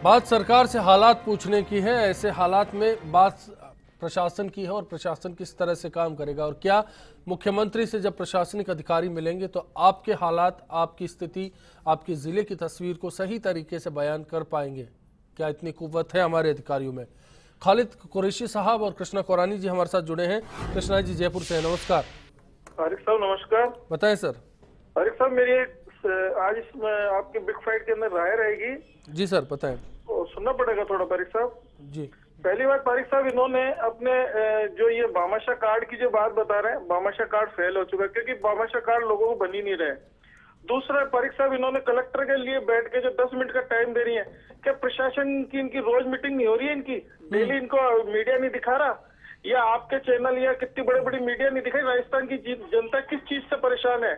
बात सरकार से हालात पूछने की है। ऐसे हालात में बात प्रशासन की है और प्रशासन किस तरह से काम करेगा और क्या मुख्यमंत्री से जब प्रशासनिक अधिकारी मिलेंगे तो आपके हालात, आपकी स्थिति, आपके जिले की तस्वीर को सही तरीके से बयान कर पाएंगे। क्या इतनी कुव्वत है हमारे अधिकारियों में? खालिद कुरैशी साहब और कृष्णा कोरानी जी हमारे साथ जुड़े हैं। कृष्णा जी जयपुर से, नमस्कार। तारिक साहब नमस्कार। बताएं सर। तारिक साहब मेरी आज इसमें आपकी बिग फाइट के अंदर राय रहेगी। जी सर बताएं। तो सुनना पड़ेगा थोड़ा तारिक साहब। जी पहली बात तारिक साहब, इन्होंने अपने जो ये भामाशाह कार्ड की जो बात बता रहे हैं, भामाशाह कार्ड फेल हो चुका है क्योंकि भामाशाह कार्ड लोगों को बन ही नहीं रहे। दूसरा तारिक साहब, इन्होंने कलेक्टर के लिए बैठ के जो 10 मिनट का टाइम दे रही है, क्या प्रशासन की इनकी रोज मीटिंग नहीं हो रही है? इनकी डेली इनको मीडिया नहीं दिखा रहा, या आपके चैनल या कितनी बड़ी बड़ी मीडिया नहीं दिखाई? राजस्थान की जनता किस चीज से परेशान है?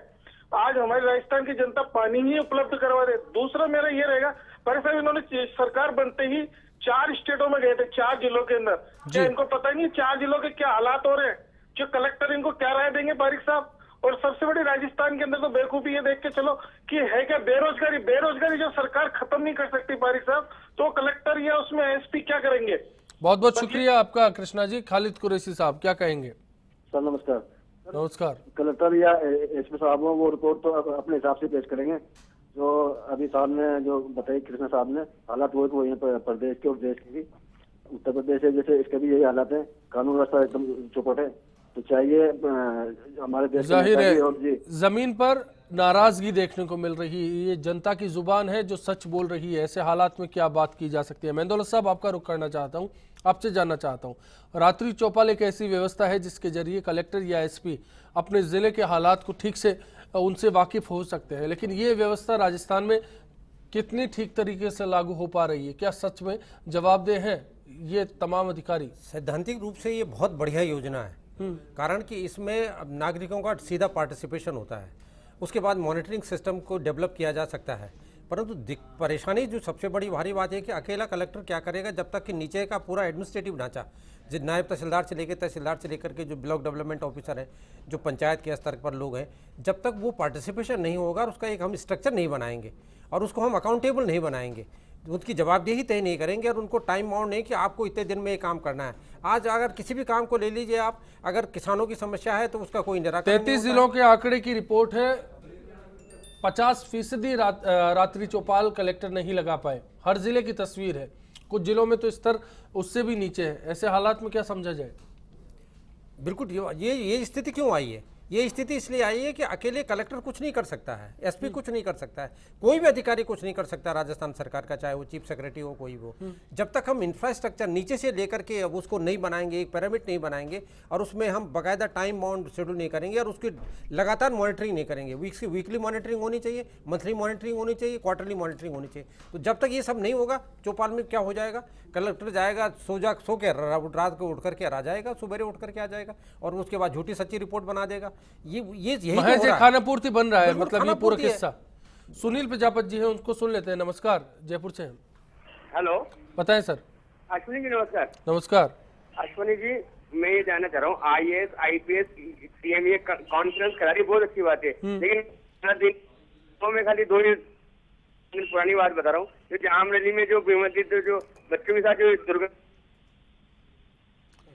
आज हमारी राजस्थान की जनता पानी ही उपलब्ध करवा रहे। दूसरा मेरा ये रहेगा, पर साहब इन्होंने सरकार बनते ही 4 स्टेटों में गए थे, 4 जिलों के अंदर। क्या इनको पता नहीं 4 जिलों के क्या हालात हो रहे हैं? जो कलेक्टर इनको क्या राय देंगे तारिक साहब? और सबसे बड़ी राजस्थान के अंदर तो बेवकूफी ये देख के चलो कि है क्या बेरोजगारी। बेरोजगारी जो सरकार खत्म नहीं कर सकती तारिक साहब, तो कलेक्टर या उसमें एसपी क्या करेंगे? बहुत बहुत शुक्रिया आपका कृष्णा जी। खालिद कुरैशी साहब क्या कहेंगे? सर नमस्कार। नमस्कार। कलेक्टर या एसपी साहब वो रिपोर्ट तो अपने हिसाब से पेश करेंगे। जो अभी साहब ने जो बताई कृष्णा साहब ने, हालात वो तो यहाँ प्रदेश के और देश के भी, उत्तर प्रदेश है जैसे इसके भी यही हालात है। कानून व्यवस्था एकदम चौपट है। तो चाहिए हमारे देश जाहिर है जमीन पर नाराजगी देखने को मिल रही है। ये जनता की जुबान है जो सच बोल रही है। ऐसे हालात में क्या बात की जा सकती है? मेहंदौलत साहब आपका रुख करना चाहता हूँ, आपसे जानना चाहता हूँ। रात्रि चौपाल एक ऐसी व्यवस्था है जिसके जरिए कलेक्टर या एसपी अपने जिले के हालात को ठीक से उनसे वाकिफ हो सकते हैं, लेकिन ये व्यवस्था राजस्थान में कितनी ठीक तरीके से लागू हो पा रही है? क्या सच में जवाबदेह है ये तमाम अधिकारी? सैद्धांतिक रूप से ये बहुत बढ़िया योजना है, कारण कि इसमें नागरिकों का सीधा पार्टिसिपेशन होता है। उसके बाद मॉनिटरिंग सिस्टम को डेवलप किया जा सकता है। परंतु परेशानी जो सबसे बड़ी भारी बात है कि अकेला कलेक्टर क्या करेगा जब तक कि नीचे का पूरा एडमिनिस्ट्रेटिव ढांचा, जो नायब तहसीलदार से लेकर तहसीलदार से लेकर के जो ब्लॉक डेवलपमेंट ऑफिसर है, जो पंचायत के स्तर पर लोग हैं, जब तक वो पार्टिसिपेशन नहीं होगा और उसका एक हम स्ट्रक्चर नहीं बनाएंगे और उसको हम अकाउंटेबल नहीं बनाएंगे, उनकी जवाबदेही तय नहीं करेंगे और उनको टाइम बाउंड नहीं कि आपको इतने दिन में ये काम करना है। आज अगर किसी भी काम को ले लीजिए आप, अगर किसानों की समस्या है तो उसका कोई निराकरण 33 जिलों के आंकड़े की रिपोर्ट है। 50% रात्रि चौपाल कलेक्टर नहीं लगा पाए। हर जिले की तस्वीर है। कुछ जिलों में तो स्तर उससे भी नीचे है। ऐसे हालात में क्या समझा जाए? बिल्कुल ये स्थिति क्यों आई है? ये स्थिति इसलिए आई है कि अकेले कलेक्टर कुछ नहीं कर सकता है, एसपी कुछ नहीं कर सकता है, कोई भी अधिकारी कुछ नहीं कर सकता राजस्थान सरकार का, चाहे वो चीफ सेक्रेटरी हो कोई हो। जब तक हम इंफ्रास्ट्रक्चर नीचे से लेकर के अब उसको नहीं बनाएंगे, एक पिरामिड नहीं बनाएंगे और उसमें हम बाकायदा टाइम बाउंड शेड्यूल नहीं करेंगे और उसकी लगातार मॉनिटरिंग नहीं करेंगे। वीकली मॉनिटरिंग होनी चाहिए, मंथली मॉनिटरिंग होनी चाहिए, क्वार्टरली मॉनिटरिंग होनी चाहिए। तो जब तक ये सब नहीं होगा, चौपाल में क्या हो जाएगा, कलेक्टर जाएगा सो के रात को उठ करके आ जाएगा, सुबह उठ करके आ जाएगा और उसके बाद झूठी सच्ची रिपोर्ट बना देगा। महज खाना पूर्ति बन रहा है, मतलब ये पूरा किस्सा। सुनील प्रजापति जी हैं, उनको सुन लेते हैं। नमस्कार, जयपुर से हैं। हेलो, बताएं सर। अश्विनी जी नमस्कार। नमस्कार अश्विनी जी, मैं ये जानना चाह रहा हूँ, आईएएस आईपीएस सीएमए कॉन्फ्रेंस करा रही, बहुत अच्छी बात है, लेकिन तो मैं खाली 2 दिन पुरानी बात बता रहा हूँ। जो जाम रैली में जो बेमती जो बच्चों के साथ जो दुर्घटना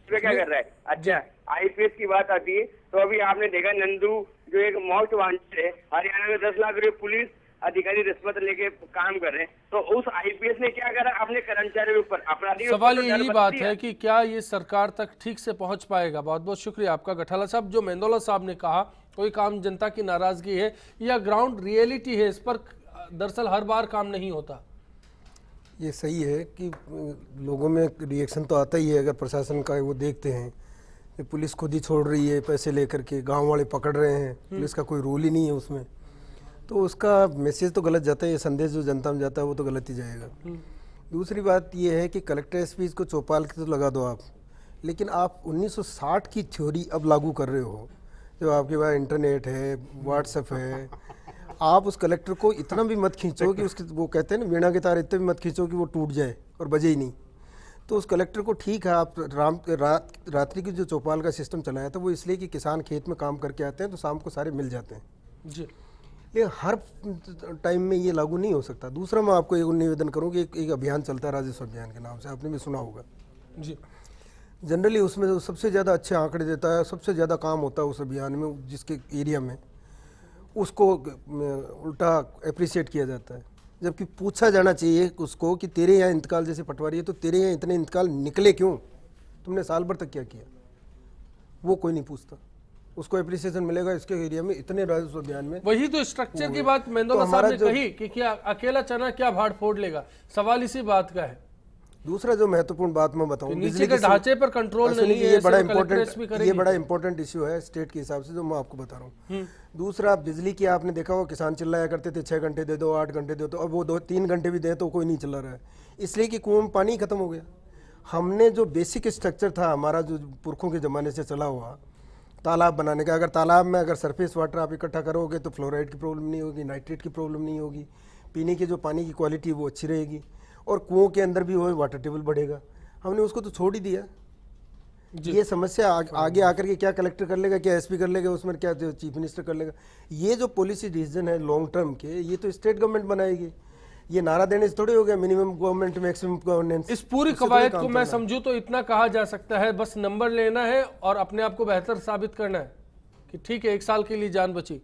क्या कर रहा है। अच्छा, आईपीएस की बात आती है तो अभी आपने देखा नंदू जो एक मोस्ट वांटेड है, हरियाणा में 10 लाख रुपए पुलिस अधिकारी रिश्वत लेके काम कर रहे हैं, तो उस आईपीएस ने क्या करा अपने कर्मचारियों के ऊपर? अपराधी सवाल यही बात है कि क्या ये सरकार तक ठीक से पहुंच पाएगा? बहुत बहुत शुक्रिया आपका गठाला साहब। जो मेहंदौलत साहब ने कहा कोई काम जनता की नाराजगी है या ग्राउंड रियलिटी है, इस पर दरअसल हर बार काम नहीं होता। ये सही है कि लोगों में रिएक्शन तो आता ही है अगर प्रशासन का वो देखते हैं कि पुलिस खुद ही छोड़ रही है पैसे लेकर के, गांव वाले पकड़ रहे हैं, पुलिस का कोई रोल ही नहीं है उसमें, तो उसका मैसेज तो गलत जाता है। ये संदेश जो जनता में जाता है वो तो गलत ही जाएगा। दूसरी बात ये है कि कलेक्टर एसपी को चौपाल की तो लगा दो आप, लेकिन आप 1960 की थ्योरी अब लागू कर रहे हो। जो आपके पास इंटरनेट है, व्हाट्सएप है, आप उस कलेक्टर को इतना भी मत खींचो कि उसके, वो कहते हैं ना वीणा के तार, इतने भी मत खींचो कि वो टूट जाए और बजे ही नहीं। तो उस कलेक्टर को ठीक है, आप रात्रि की जो चौपाल का सिस्टम चलाया था वो इसलिए कि किसान खेत में काम करके आते हैं तो शाम को सारे मिल जाते हैं जी। लेकिन हर टाइम में ये लागू नहीं हो सकता। दूसरा मैं आपको एक निवेदन करूँ कि एक अभियान चलता है राजस्व अभियान के नाम से, आपने भी सुना होगा जी। जनरली उसमें जो सबसे ज़्यादा अच्छे आंकड़े देता है, सबसे ज़्यादा काम होता है उस अभियान में जिसके एरिया में, उसको उल्टा अप्रिशिएट किया जाता है। जबकि पूछा जाना चाहिए उसको कि तेरे यहाँ इंतकाल जैसे पटवारी है तो तेरे यहाँ इतने इंतकाल निकले क्यों, तुमने साल भर तक क्या किया, वो कोई नहीं पूछता। उसको एप्रिसिएशन मिलेगा इसके एरिया में इतने राजस्व अभियान में। वही तो स्ट्रक्चर की बात मेंदोला साहब ने कही कि क्या अकेला चना क्या भाड़ फोड़ लेगा, सवाल इसी बात का है। दूसरा जो महत्वपूर्ण बात मैं बताऊं, नीचे के ढांचे पर कंट्रोल नहीं है, ये बड़ा इंपॉर्टेंट इश्यू है स्टेट के हिसाब से जो मैं आपको बता रहा हूँ। दूसरा, बिजली की आपने देखा हो किसान चिल्लाया करते थे 6 घंटे दे दो, 8 घंटे दे दो, अब वो 2-3 घंटे भी दे तो कोई नहीं चला रहा है, इसलिए कि कुएं में पानी खत्म हो गया। हमने जो बेसिक स्ट्रक्चर था हमारा जो पुरखों के ज़माने से चला हुआ तालाब बनाने का, अगर तालाब में अगर सरफेस वाटर आप इकट्ठा करोगे तो फ्लोराइड की प्रॉब्लम नहीं होगी, नाइट्रेट की प्रॉब्लम नहीं होगी, पीने की जो पानी की क्वालिटी वो अच्छी रहेगी, और कुओं के अंदर भी वो वाटर टेबल बढ़ेगा। हमने उसको तो छोड़ ही दिया। ये समस्या आगे आकर के क्या कलेक्टर कर लेगा, क्या एसपी कर लेगा, उसमें क्या चीफ मिनिस्टर कर लेगा। ये जो पॉलिसी डिसीजन है लॉन्ग टर्म के, ये तो स्टेट गवर्नमेंट बनाएगी। ये नारा देने से थोड़ी हो गया मिनिमम गवर्नमेंट मैक्सिमम गवर्नेंस। इस पूरी कवायद को मैं समझूं तो इतना कहा जा सकता है, बस नंबर लेना है और अपने आप को बेहतर साबित करना है कि ठीक है 1 साल के लिए जान बची।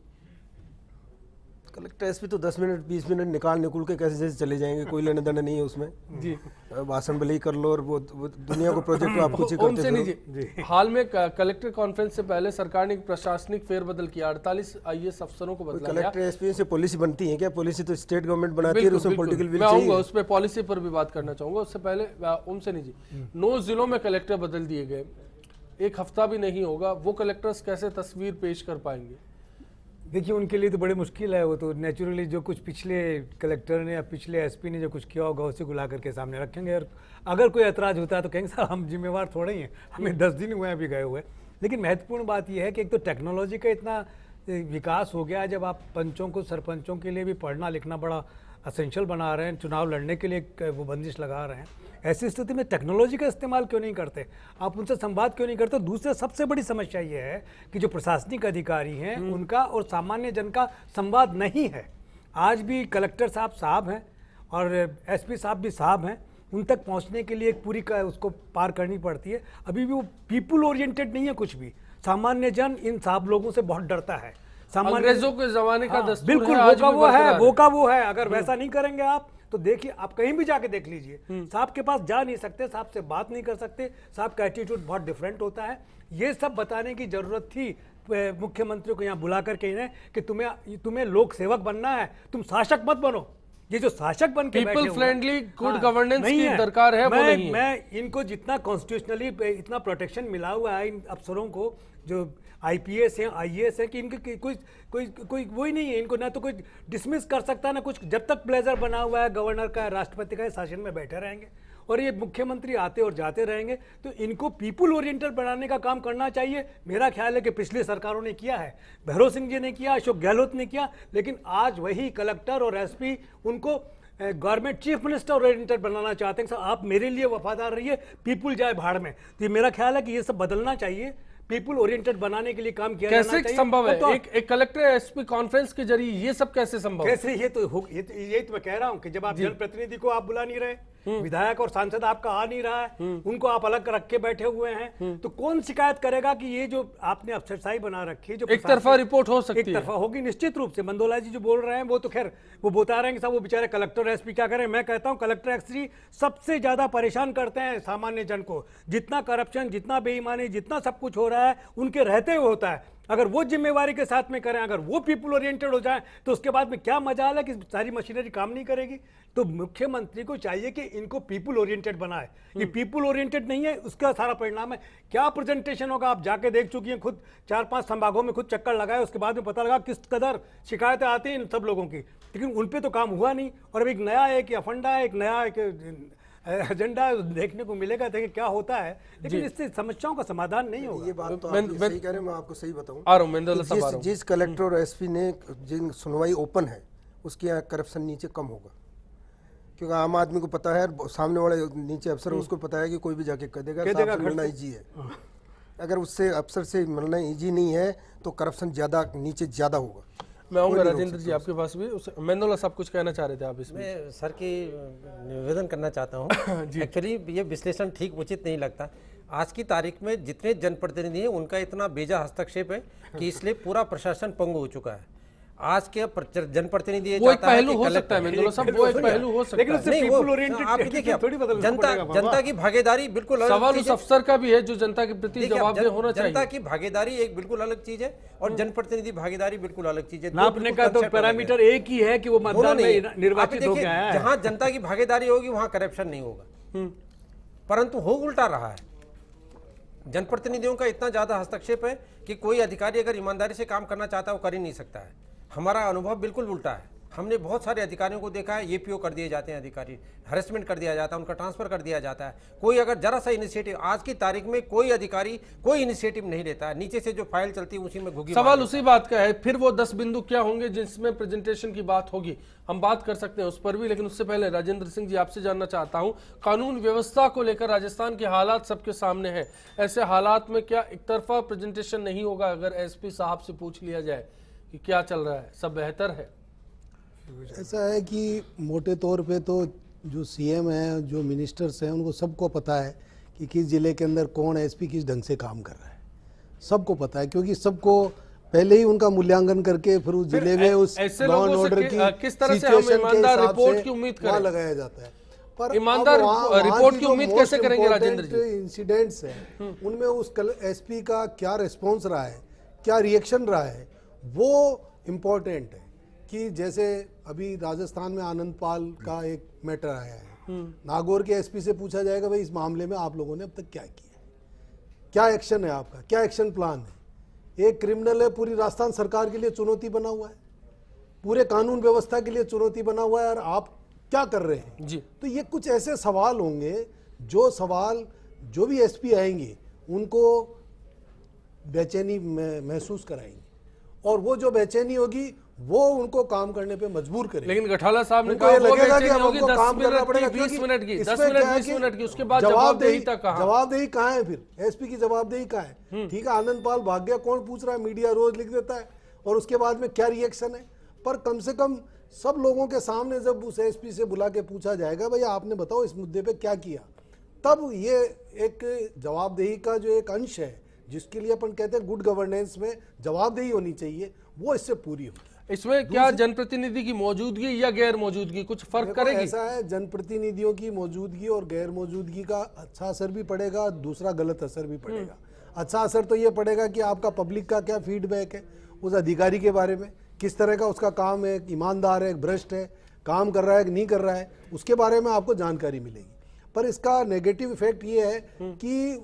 कलेक्टर एसपी तो 10 मिनट 20 मिनट निकुल के कैसे जैसे चले जाएंगे, कोई लेने देना नहीं है उसमें जी। भाषण भले ही कर लो और वो दुनिया को प्रोजेक्ट आप कुछ ही करते जी। हाल में कलेक्टर कॉन्फ्रेंस से पहले सरकार ने प्रशासनिक फेरबदल किया, 48 आईएएस अफसरों को बदला गया। कलेक्टर एसपी से पॉलिसी बनती है क्या? पॉलिसी तो स्टेट गवर्नमेंट बनाती है, उसमें पॉलिटिकल विल चाहिए। मैं आऊंगा उस पर, पॉलिसी पर भी बात करना चाहूंगा। उससे पहले ओम सेनी जी, 9 जिलों में कलेक्टर बदल दिए गए, 1 हफ्ता भी नहीं होगा, वो कलेक्टर्स कैसे तस्वीर पेश कर पाएंगे? देखिए उनके लिए तो बड़ी मुश्किल है। वो तो नेचुरली जो कुछ पिछले कलेक्टर ने या पिछले एसपी ने जो कुछ किया होगा उसे बुला करके सामने रखेंगे, और अगर कोई ऐतराज़ होता है तो कहेंगे सर हम जिम्मेवार थोड़े ही हैं, हमें 10 दिन हुए अभी गए हुए। लेकिन महत्वपूर्ण बात यह है कि एक तो टेक्नोलॉजी का इतना विकास हो गया है, जब आप पंचों को सरपंचों के लिए भी पढ़ना लिखना बड़ा असेंशियल बना रहे हैं, चुनाव लड़ने के लिए वो बंदिश लगा रहे हैं, ऐसी स्थिति में टेक्नोलॉजी का इस्तेमाल क्यों नहीं करते, आप उनसे संवाद क्यों नहीं करते? दूसरी सबसे बड़ी समस्या ये है कि जो प्रशासनिक अधिकारी हैं उनका और सामान्य जन का संवाद नहीं है। आज भी कलेक्टर साहब हैं और एसपी साहब भी साहब हैं, उन तक पहुंचने के लिए एक पूरी उसको पार करनी पड़ती है। अभी भी वो पीपुल ओरिएंटेड नहीं है कुछ भी। सामान्य जन इन साहब लोगों से बहुत डरता है। अंग्रेजों के जमाने का दस्तूर बिल्कुल है, वो का वो है। अगर वैसा नहीं करेंगे आप तो देखिए, आप कहीं भी जाके देख लीजिए, साहब के पास जा नहीं सकते, साहब से बात नहीं कर सकते, साहब का एटीट्यूड बहुत डिफरेंट होता है। ये सब बताने की जरूरत थी मुख्यमंत्री को यहाँ बुला करके इन्हें कि तुम्हें लोक सेवक बनना है, तुम शासक मत बनो। ये जो शासक बन के पीपल फ्रेंडली गुड गवर्नेंस की दरकार है, वो नहीं है। मैं इनको जितना कॉन्स्टिट्यूशनली इतना प्रोटेक्शन मिला हुआ है इन अफसरों को जो आईपीएस हैं आईएएस हैं कि इनके कोई वही नहीं है, इनको ना तो कोई डिसमिस कर सकता है ना कुछ। जब तक प्लेजर बना हुआ है गवर्नर का, राष्ट्रपति का, शासन में बैठे रहेंगे और ये मुख्यमंत्री आते और जाते रहेंगे। तो इनको पीपुल ओरिएंटेड बनाने का काम करना चाहिए। मेरा ख्याल है कि पिछली सरकारों ने किया है, भैरव सिंह जी ने किया, अशोक गहलोत ने किया, लेकिन आज वही कलेक्टर और एसपी उनको गवर्नमेंट चीफ मिनिस्टर ओरिएंटेड बनाना चाहते हैं। आप मेरे लिए वफादार रहिए, पीपुल जाए भाड़ में। तो ये मेरा ख्याल है कि ये सब बदलना चाहिए, पीपुल ओरिएंटेड बनाने के लिए काम किया जाना चाहिए। कैसे संभव है? एक कलेक्टर एसपी कॉन्फ्रेंस के जरिए ये सब कैसे संभव? कैसे? ये तो मैं कह रहा हूं कि जब आप जनप्रतिनिधि को आप बुला नहीं रहे, विधायक और सांसद आपका आ नहीं रहा है, उनको आप अलग रख के बैठे हुए हैं, तो कौन शिकायत करेगा कि ये जो आपने अफसरशाही बना रखी है, जो एक तरफा रिपोर्ट हो सकती है? एक तरफा होगी निश्चित रूप से। मंदोला जी जो बोल रहे हैं वो तो खैर वो बता रहे हैं कि साहब वो बेचारे कलेक्टर एसपी क्या करें। मैं कहता हूं कलेक्टर एसपी सबसे ज्यादा परेशान करते हैं सामान्य जन को। जितना करप्शन, जितना बेईमानी, जितना सब कुछ हो रहा है उनके रहते हुए होता है। अगर वो जिम्मेवारी के साथ में करें, अगर वो पीपुल ओरिएंटेड हो जाए तो उसके बाद में क्या मजाल है कि सारी मशीनरी काम नहीं करेगी। तो मुख्यमंत्री को चाहिए कि इनको पीपुल ओरिएंटेड बनाए। ये पीपुल ओरिएंटेड नहीं है, उसका सारा परिणाम है। क्या प्रेजेंटेशन होगा आप जाके देख चुकी हैं, खुद 4-5 संभागों में खुद चक्कर लगाए, उसके बाद में पता लगा किस कदर शिकायतें आती हैं इन सब लोगों की, लेकिन उन पर तो काम हुआ नहीं। और अब एक नया एक अफंडा, एक नया एक एजेंडा देखने को मिलेगा, देखिए क्या होता है, लेकिन इससे समस्याओं का समाधान नहीं होगा। ये बात तो आप सही कह रहे हैं, मैं आपको सही बताऊं, जिस कलेक्टर और एसपी ने जिन सुनवाई ओपन है उसके यहाँ करप्शन नीचे कम होगा, क्योंकि आम आदमी को पता है, सामने वाले नीचे अफसर उसको पता है कि कोई भी जाके कह देगा मिलना ईजी है। अगर उससे अफसर से मिलना ईजी नहीं है तो करप्शन ज़्यादा नीचे ज़्यादा होगा। मैं आऊंगा राजेंद्र जी आपके पास भी। मेंदोला साहब कुछ कहना चाह रहे थे आप इसमें? मैं सर की निवेदन करना चाहता हूँ। एक्चुअली ये विश्लेषण ठीक उचित नहीं लगता। आज की तारीख में जितने जनप्रतिनिधि हैं उनका इतना बेजा हस्तक्षेप है कि इसलिए पूरा प्रशासन पंगु हो चुका है। आज के जनप्रतिनिधि ये वो एक चाहता है पहलू कि हो सकता है मेंदोला साहब, वो एक पहलू हो सकता लेकिन है। उससे नहीं, people वो oriented आप देखिए, थोड़ी बदलना पड़ेगा बाबा। जनता की भागीदारी बिल्कुल अलग सवाल चीज़ उस है। अफसर का भी है जो जनता के प्रति देखिए, जवाबदेह होना जनता चाहिए। की भागीदारी एक बिल्कुल अलग चीज है और जनप्रतिनिधि भागीदारी बिल्कुल अलग चीज है। दो नापने बिल्कुल का तो concept अलग है। पैरामीटर एक ही है कि वो दोनों मतदान नहीं में है। निर्वाचित आप होकर देखिए, आया है। जहां जनता की भागीदारी होगी वहां करप्शन नहीं होगा, परंतु हो उल्टा रहा है। जनप्रतिनिधियों का इतना ज्यादा हस्तक्षेप है कि कोई अधिकारी अगर ईमानदारी से काम करना चाहता है वो कर ही नहीं सकता है। हमारा अनुभव बिल्कुल उल्टा है। हमने बहुत सारे अधिकारियों को देखा है, एपीओ कर दिए जाते हैं, अधिकारी हरेसमेंट कर दिया जाता है, उनका ट्रांसफर कर दिया जाता है। कोई अगर जरा सा इनिशिएटिव, आज की तारीख में कोई अधिकारी कोई इनिशिएटिव नहीं लेता है। नीचे से जो फाइल चलती है उसी में घुगी सवाल उसी बात का है, फिर वो 10 बिंदु क्या होंगे जिसमें प्रेजेंटेशन की बात होगी, हम बात कर सकते हैं उस पर भी। लेकिन उससे पहले राजेंद्र सिंह जी आपसे जानना चाहता हूं, कानून व्यवस्था को लेकर राजस्थान के हालात सबके सामने हैं। ऐसे हालात में क्या एक तरफा प्रेजेंटेशन नहीं होगा? अगर एसपी साहब से पूछ लिया जाए कि क्या चल रहा है, सब बेहतर है? ऐसा है कि मोटे तौर पे तो जो सीएम हैं, जो मिनिस्टर्स हैं, उनको सबको पता है कि किस ज़िले के अंदर कौन एसपी किस ढंग से काम कर रहा है। सबको पता है, क्योंकि सबको पहले ही उनका मूल्यांकन करके फिर उस जिले में उस ऐसे लॉ एंड लोगों से ऑर्डर की किस तरह से हम सिचुएशन के ईमानदार हिसाब रिपोर्ट से की उम्मीद वहाँ करें? लगाया जाता है। पर ईमानदार रिपोर्ट की उम्मीद कैसे करेंगे राजेंद्र जी? इंसिडेंट्स हैं उनमें उस एसपी का क्या रिस्पॉन्स रहा है, क्या रिएक्शन रहा है, वो इम्पोर्टेंट है। कि जैसे अभी राजस्थान में आनंद पाल का एक मैटर आया है, नागौर के एसपी से पूछा जाएगा भाई इस मामले में आप लोगों ने अब तक क्या किया, क्या एक्शन है आपका, क्या एक्शन प्लान है। एक क्रिमिनल है, पूरी राजस्थान सरकार के लिए चुनौती बना हुआ है, पूरे कानून व्यवस्था के लिए चुनौती बना हुआ है, और आप क्या कर रहे हैं जी। तो ये कुछ ऐसे सवाल होंगे जो सवाल जो भी एसपी आएंगे उनको बेचैनी महसूस कराएंगे, और वो जो बेचैनी होगी वो उनको काम करने पे मजबूर करेगी। लेकिन गठाला साहब ने उनको कहा ये वो लगेगा कि बेचैनी अब होगी हमको 10 काम करना मिनट पड़ेगा, की, 20 क्योंकि मिनट की, 10 इसमें मिनट क्या है 20 कि मिनट की, उसके बाद जवाबदेही तक कहाँ? जवाबदेही कहाँ है? फिर एसपी की जवाबदेही कहाँ है? ठीक है, आनंद पाल भाग गया, कौन पूछ रहा है? मीडिया रोज लिख देता है, और उसके बाद में क्या रिएक्शन है। पर कम से कम सब लोगों के सामने जब उस एसपी से बुला के पूछा जाएगा भाई आपने बताओ इस मुद्दे पे क्या किया, तब ये एक जवाबदेही का जो एक अंश है जिसके लिए अपन कहते हैं गुड गवर्नेंस में जवाबदेही होनी चाहिए, वो इससे पूरी होगी। इसमें क्या जनप्रतिनिधि की मौजूदगी या गैर मौजूदगी कुछ फर्क करेगी? ऐसा है, जनप्रतिनिधियों की मौजूदगी और गैर मौजूदगी का अच्छा असर भी पड़ेगा, दूसरा गलत असर भी पड़ेगा। अच्छा असर तो ये पड़ेगा कि आपका पब्लिक का क्या फीडबैक है उस अधिकारी के बारे में, किस तरह का उसका काम है, ईमानदार है, भ्रष्ट है, काम कर रहा है कि नहीं कर रहा है, उसके बारे में आपको जानकारी मिलेगी। पर इसका नेगेटिव इफेक्ट ये है कि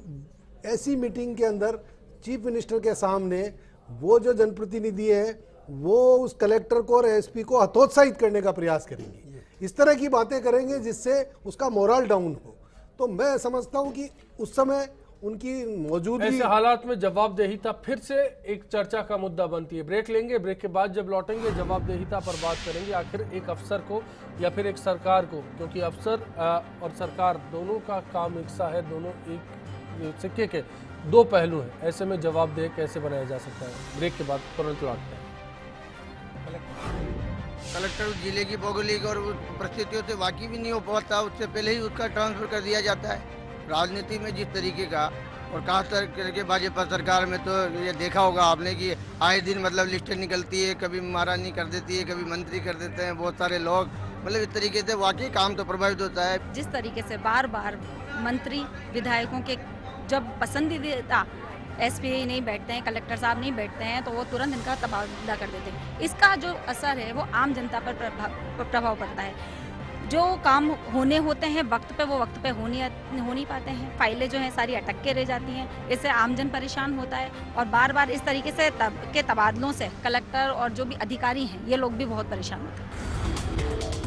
ऐसी मीटिंग के अंदर चीफ मिनिस्टर के सामने वो जो जनप्रतिनिधि है वो उस कलेक्टर को और एसपी को हतोत्साहित करने का प्रयास करेंगे, इस तरह की बातें करेंगे जिससे उसका मोरल डाउन हो। तो मैं समझता हूं कि उस समय उनकी मौजूदगी, ऐसे हालात में जवाबदेहिता फिर से एक चर्चा का मुद्दा बनती है। ब्रेक लेंगे, ब्रेक के बाद जब लौटेंगे जवाबदेहिता पर बात करेंगे। आखिर एक अफसर को या फिर एक सरकार को, क्योंकि अफसर और सरकार दोनों का काम एक सा है, दोनों एक सिक्के के दो पहलू हैं, ऐसे में जवाबदेह कैसे बनाया जा सकता है? ब्रेक के बाद तुरंत लौटते हैं। कलेक्टर जिले की भौगोलिक और परिस्थितियों से वाकिफ भी नहीं हो पाता, उससे पहले ही उसका ट्रांसफर कर दिया जाता है। राजनीति में जिस तरीके का, और खास करके भाजपा सरकार में तो ये देखा होगा आपने कि आए दिन मतलब लिस्टें निकलती है, कभी महारानी कर देती है, कभी मंत्री कर देते हैं बहुत सारे लोग, मतलब इस तरीके से वाकई काम तो प्रभावित होता है। जिस तरीके से बार बार मंत्री विधायकों के जब पसंदीदा एसपी नहीं बैठते हैं, कलेक्टर साहब नहीं बैठते हैं, तो वो तुरंत इनका तबादला कर देते हैं। इसका जो असर है वो आम जनता पर प्रभाव पड़ता है। जो काम होने होते हैं वक्त पे, वो वक्त पे हो नहीं पाते हैं। फाइलें जो हैं सारी अटक के रह जाती हैं, इससे आमजन परेशान होता है। और बार बार इस तरीके से के तबादलों से कलेक्टर और जो भी अधिकारी हैं ये लोग भी बहुत परेशान होते हैं।